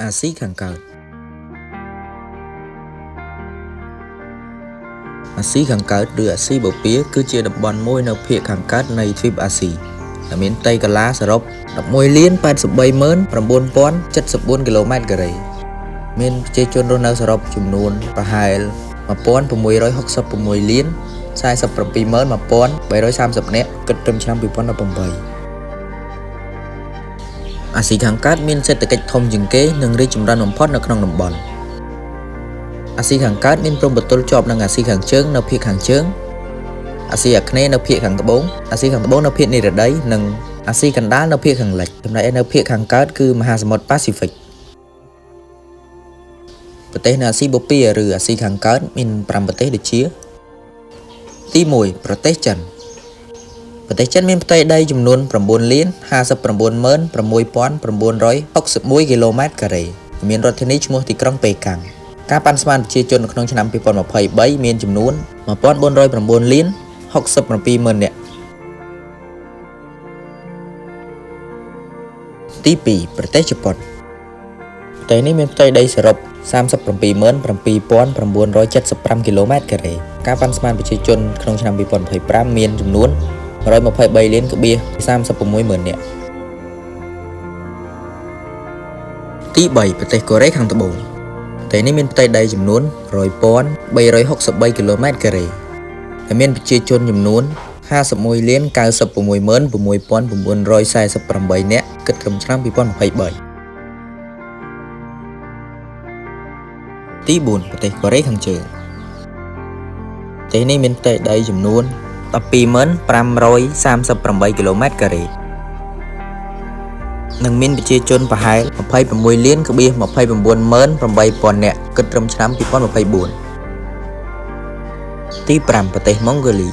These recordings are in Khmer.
អាស៊ីខាងកើតអាស៊ីខាងកើតឬអាស៊ីបូព៌ាគឺជាតំបន់មួយនៅភាគខាងកើតនៃទ្វីបអាស៊ីដែលមានផ្ទៃកន្លះសរុប 11,83,9,074 គីឡូម៉ែត្រការ៉េមានប្រជាជនរស់នៅសរុបចំនួនប្រហែល 1,666 លាន 47,1330 នាក់គិតត្រឹមឆ្នាំ 2018 អាស៊ីខាងកើតមានសេដ្ឋកិច្ចធំជាងគេនិងរីកចម្រើនបំផុតនៅក្នុងតំបន់អាស៊ីខាងកើតមានព្រំប្រទល់ជាប់នឹងអាស៊ីខាងជើងនៅភាគខាងជើងអាស៊ីអាគ្នេយ៍នៅភាគខាងត្បូងអាស៊ីខាងត្បូងនៅភាគនិរតីនិងអាស៊ីកណ្ដាលនៅភាគខាងលិចចំណែកឯនៅភាគខាងកើតគឺមហាសមុទ្រប៉ាស៊ីហ្វិកប្រទេសនៅអាស៊ីបូព៌ាឬអាស៊ីខាងកើតមាន 5 ប្រទេសដូចជាទី 1 ប្រទេសចិនប្រទេសចិនមានផ្ទៃដីចំនួន 9,59,6,961 គីឡូម៉ែត្រការ៉េមានរដ្ឋធានីឈ្មោះទីក្រុងប៉េកាំងការប៉ាន់ស្មានប្រជាជននៅក្នុងឆ្នាំ 2023 មានចំនួន 1,409 លាន 67 ម៉ឺននាក់ទី 2 ប្រទេសជប៉ុនប្រទេសនេះមានផ្ទៃដីសរុប 37,7975 គីឡូម៉ែត្រការ៉េការប៉ាន់ស្មានប្រជាជនក្នុងឆ្នាំ 2025 មានចំនួន 123 លាន 36 ម៉ឺននាក់ទី 3 ប្រទេសកូរ៉េខាងត្បូងប្រទេសនេះមានផ្ទៃដីចំនួន 100,363 គីឡូម៉ែត្រការ៉េដែលមានប្រជាជនចំនួន 51 លាន 96,6,948 នាក់គិតត្រឹមឆ្នាំ 2023 ទី 4 ប្រទេសកូរ៉េខាងជើងប្រទេសនេះមានផ្ទៃដីចំនួន 12,538 គីឡូម៉ែត្រការ៉េនិងមានប្រជាជនប្រហែល 26 លាន 29,800 នាក់គិតត្រឹមឆ្នាំ 2024 ទី 5 ប្រទេសម៉ុងហ្គូលី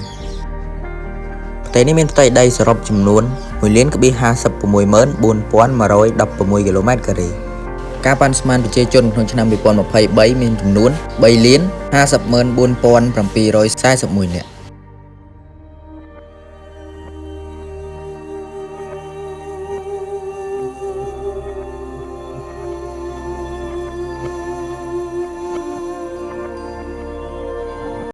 ប្រទេសនេះមានផ្ទៃដីសរុបចំនួន 1,56,4116 គីឡូម៉ែត្រការ៉េការប៉ាន់ស្មានប្រជាជនក្នុងឆ្នាំ 2023 មានចំនួន 3,054,741 នាក់